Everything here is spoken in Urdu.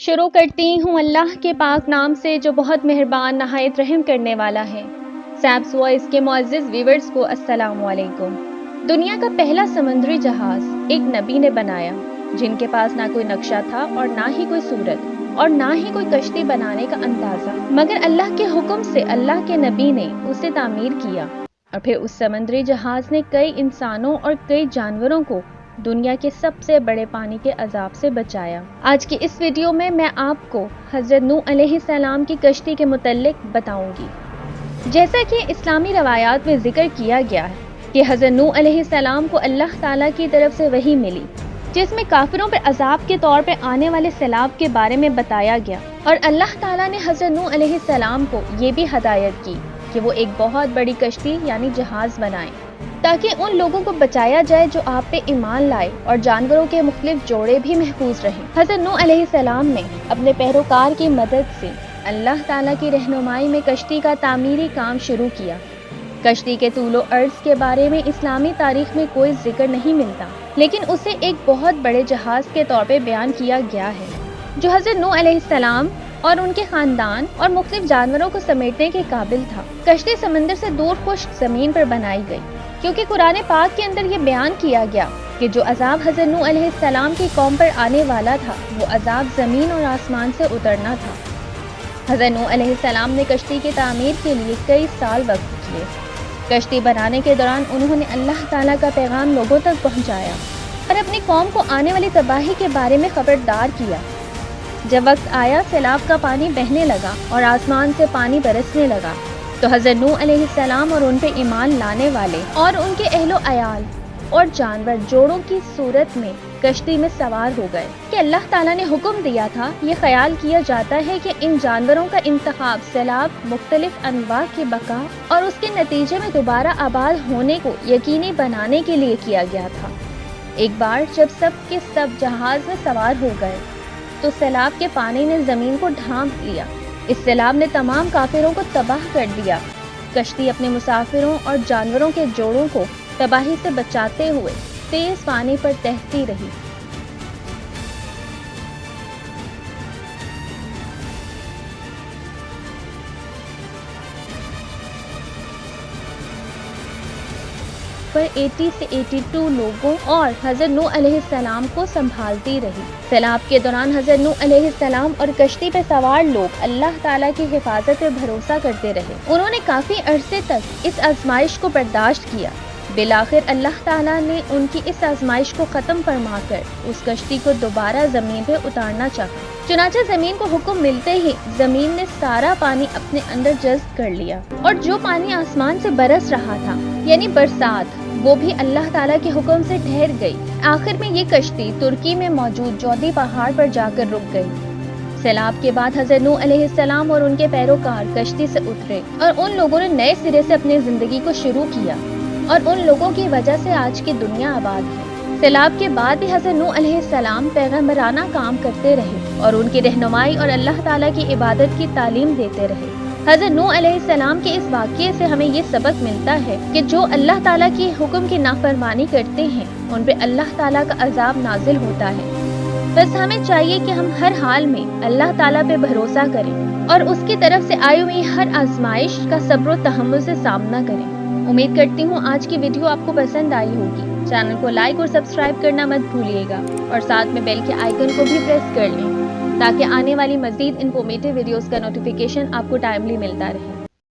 شروع کرتی ہوں اللہ کے پاک نام سے جو بہت مہربان نہایت رحم کرنے والا ہے۔ سیپس وائس کے معزز ویورز کو السلام علیکم۔ دنیا کا پہلا سمندری جہاز ایک نبی نے بنایا، جن کے پاس نہ کوئی نقشہ تھا اور نہ ہی کوئی صورت اور نہ ہی کوئی کشتی بنانے کا اندازہ، مگر اللہ کے حکم سے اللہ کے نبی نے اسے تعمیر کیا، اور پھر اس سمندری جہاز نے کئی انسانوں اور کئی جانوروں کو دنیا کے سب سے بڑے پانی کے عذاب سے بچایا۔ آج کی اس ویڈیو میں آپ کو حضرت نوح علیہ السلام کی کشتی کے متعلق بتاؤں گی۔ جیسا کہ اسلامی روایات میں ذکر کیا گیا ہے کہ حضرت نوح علیہ السلام کو اللہ تعالیٰ کی طرف سے وحی ملی، جس میں کافروں پر عذاب کے طور پہ آنے والے سیلاب کے بارے میں بتایا گیا، اور اللہ تعالیٰ نے حضرت نوح علیہ السلام کو یہ بھی ہدایت کی کہ وہ ایک بہت بڑی کشتی یعنی جہاز بنائیں، تاکہ ان لوگوں کو بچایا جائے جو آپ پہ ایمان لائے اور جانوروں کے مختلف جوڑے بھی محفوظ رہیں۔ حضرت نوح علیہ السلام نے اپنے پیروکار کی مدد سے اللہ تعالیٰ کی رہنمائی میں کشتی کا تعمیری کام شروع کیا۔ کشتی کے طول و عرض کے بارے میں اسلامی تاریخ میں کوئی ذکر نہیں ملتا، لیکن اسے ایک بہت بڑے جہاز کے طور پہ بیان کیا گیا ہے، جو حضرت نوح علیہ السلام اور ان کے خاندان اور مختلف جانوروں کو سمیٹنے کے قابل تھا۔ کشتی سمندر سے دور خشک زمین پر بنائی گئی، کیونکہ قرآن پاک کے اندر یہ بیان کیا گیا کہ جو عذاب حضرت نوح علیہ السلام کی قوم پر آنے والا تھا، وہ عذاب زمین اور آسمان سے اترنا تھا۔ حضرت نوح علیہ السلام نے کشتی کی تعمیر کے لیے کئی سال وقت کیے۔ کشتی بنانے کے دوران انہوں نے اللہ تعالیٰ کا پیغام لوگوں تک پہنچایا اور اپنی قوم کو آنے والی تباہی کے بارے میں خبردار کیا۔ جب وقت آیا سیلاب کا پانی بہنے لگا اور آسمان سے پانی برسنے لگا، تو حضرت نوح علیہ السلام اور ان پہ ایمان لانے والے اور ان کے اہل و عیال اور جانور جوڑوں کی صورت میں کشتی میں سوار ہو گئے کہ اللہ تعالیٰ نے حکم دیا تھا۔ یہ خیال کیا جاتا ہے کہ ان جانوروں کا انتخاب سیلاب، مختلف انواع کی بقا اور اس کے نتیجے میں دوبارہ آباد ہونے کو یقینی بنانے کے لیے کیا گیا تھا۔ ایک بار جب سب کے سب جہاز میں سوار ہو گئے تو سیلاب کے پانی نے زمین کو ڈھانپ لیا۔ اس سیلاب نے تمام کافروں کو تباہ کر دیا۔ کشتی اپنے مسافروں اور جانوروں کے جوڑوں کو تباہی سے بچاتے ہوئے تیز پانی پر تیرتی رہی۔ پر 80 سے 82 لوگوں اور حضرت نوح علیہ السلام کو سنبھالتی رہی۔ سیلاب کے دوران حضرت نوح علیہ السلام اور کشتی پہ سوار لوگ اللہ تعالیٰ کی حفاظت پہ بھروسہ کرتے رہے۔ انہوں نے کافی عرصے تک اس آزمائش کو برداشت کیا۔ بالآخر اللہ تعالیٰ نے ان کی اس آزمائش کو ختم فرما کر اس کشتی کو دوبارہ زمین پہ اتارنا چاہا۔ چنانچہ زمین کو حکم ملتے ہی زمین نے سارا پانی اپنے اندر جذب کر لیا، اور جو پانی آسمان سے برس رہا تھا یعنی برسات، وہ بھی اللہ تعالیٰ کے حکم سے ٹھہر گئی۔ آخر میں یہ کشتی ترکی میں موجود جودی پہاڑ پر جا کر رک گئی۔ سیلاب کے بعد حضرت نوح علیہ السلام اور ان کے پیروکار کشتی سے اترے، اور ان لوگوں نے نئے سرے سے اپنی زندگی کو شروع کیا، اور ان لوگوں کی وجہ سے آج کی دنیا آباد ہے۔ سیلاب کے بعد بھی حضرت نوح علیہ السلام پیغمبرانہ کام کرتے رہے اور ان کی رہنمائی اور اللہ تعالیٰ کی عبادت کی تعلیم دیتے رہے۔ حضرت نوح علیہ السلام کے اس واقعے سے ہمیں یہ سبق ملتا ہے کہ جو اللہ تعالیٰ کی حکم کی نافرمانی کرتے ہیں ان پہ اللہ تعالیٰ کا عذاب نازل ہوتا ہے۔ بس ہمیں چاہیے کہ ہم ہر حال میں اللہ تعالیٰ پہ بھروسہ کریں اور اس کی طرف سے آئی ہوئی ہر آزمائش کا صبر و تحمل سے سامنا کریں۔ امید کرتی ہوں آج کی ویڈیو آپ کو پسند آئی ہوگی۔ چینل کو لائک اور سبسکرائب کرنا مت بھولیے گا، اور ساتھ میں بیل کے آئیکن کو بھی پریس کر لیں تاکہ آنے والی مزید انفارمیٹیو ویڈیوز کا نوٹیفیکیشن آپ کو ٹائملی ملتا رہے۔